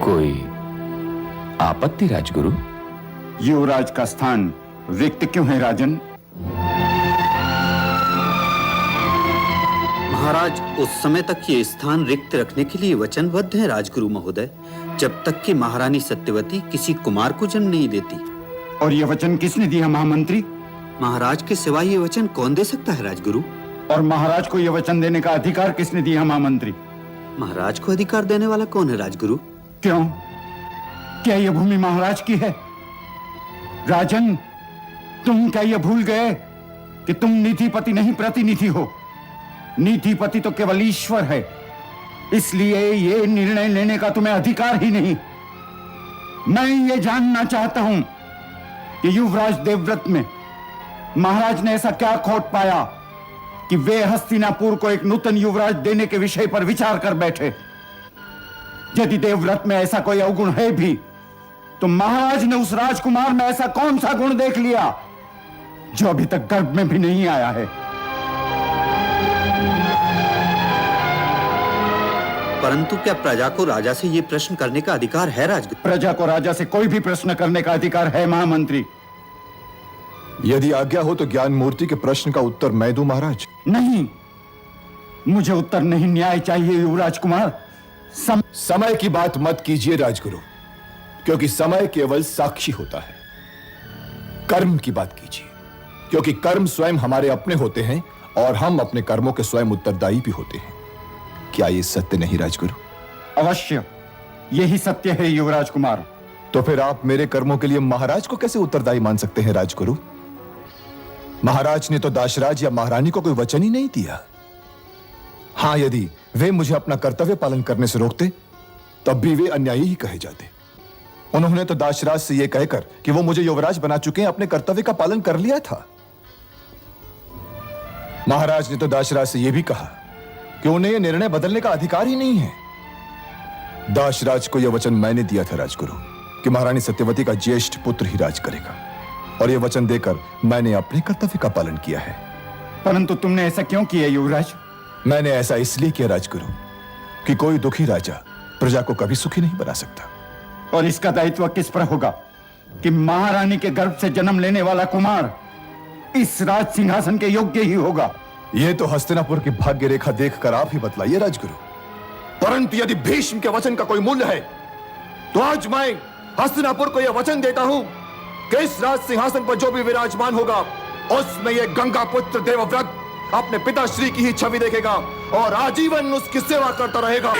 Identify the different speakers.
Speaker 1: कोई आपत्ति राजगुरु?
Speaker 2: युवराज का स्थान रिक्त क्यों है राजन?
Speaker 3: महाराज, उस समय तक ये स्थान रिक्त रखने के लिए वचनबद्ध है राजगुरु महोदय, जब तक कि महारानी सत्यवती किसी कुमार को जन्म नहीं देती।
Speaker 2: और ये वचन किसने दिया महामंत्री?
Speaker 3: महाराज के सिवा ये वचन कौन दे सकता है राजगुरु?
Speaker 2: और महाराज को ये वचन देने का अधिकार किसने दिया महामंत्री?
Speaker 3: महाराज को अधिकार देने वाला कौन है राजगुरु?
Speaker 2: क्यों? क्या यह भूमि महाराज की है? राजन, तुम क्या यह भूल गए कि तुम नीतिपति नहीं प्रतिनिधि हो? नीतिपति तो केवल ईश्वर है, इसलिए यह निर्णय लेने का तुम्हें अधिकार ही नहीं। मैं ये जानना चाहता हूं कि युवराज देवव्रत में महाराज ने ऐसा क्या खोट पाया कि वे हस्तिनापुर को एक नूतन युवराज देने के विषय पर विचार कर बैठे। यदि देवव्रत में ऐसा कोई अवगुण है भी, तो महाराज ने उस राजकुमार में ऐसा कौन सा गुण देख लिया जो अभी तक गर्भ में भी नहीं आया है?
Speaker 3: परंतु क्या प्रजा को राजा से ये प्रश्न करने का अधिकार है राजगुरु?
Speaker 2: प्रजा को राजा से कोई भी प्रश्न करने का अधिकार है महामंत्री।
Speaker 4: यदि आज्ञा हो तो ज्ञान मूर्ति के प्रश्न का उत्तर मैं दूं महाराज?
Speaker 2: नहीं, मुझे उत्तर नहीं, न्याय चाहिए युवराज कुमार।
Speaker 4: समय की बात मत कीजिए राजगुरु, क्योंकि समय केवल साक्षी होता है। कर्म की बात कीजिए, क्योंकि कर्म स्वयं हमारे अपने होते हैं और हम अपने कर्मों के स्वयं उत्तरदायी भी होते हैं। क्या ये सत्य नहीं राजगुरु?
Speaker 2: अवश्य, यही सत्य है युवराज कुमार।
Speaker 4: तो फिर आप मेरे कर्मों के लिए महाराज को कैसे उत्तरदायी मान सकते हैं राजगुरु? महाराज ने तो दाशराज या महारानी को कोई वचन ही नहीं दिया। हां, यदि वे मुझे अपना कर्तव्य पालन करने से रोकते तब भी वे अन्यायी ही कहे जाते। उन्होंने तो दाशराज से यह कहकर कि वो मुझे युवराज बना चुके हैं, अपने कर्तव्य का पालन कर लिया था। महाराज ने तो दाशराज से यह भी कहा कि उन्हें यह निर्णय बदलने का अधिकार ही नहीं है। दाशराज को यह वचन मैंने दिया था राजगुरु कि महारानी सत्यवती का ज्येष्ठ पुत्र ही राज करेगा, और यह वचन देकर मैंने अपने कर्तव्य का पालन किया है।
Speaker 2: परंतु तुमने ऐसा क्यों किया युवराज?
Speaker 4: मैंने ऐसा इसलिए किया राजगुरु कि कोई दुखी राजा प्रजा को कभी सुखी नहीं बना सकता।
Speaker 2: और इसका दायित्व किस पर होगा कि महारानी के गर्भ से जन्म लेने वाला कुमार इस राज सिंहासन के योग्य ही होगा?
Speaker 4: यह तो हस्तिनापुर की भाग्य रेखा देखकर आप ही बतलाइए राजगुरु। परंतु यदि भीष्म के वचन का कोई मूल्य है तो आज मैं हस्तिनापुर को यह वचन देता हूं कि इस राज सिंहासन पर जो भी विराजमान होगा उसमें यह गंगा पुत्र देवव्रत अपने पिताश्री की ही छवि देखेगा और आजीवन उसकी सेवा करता रहेगा।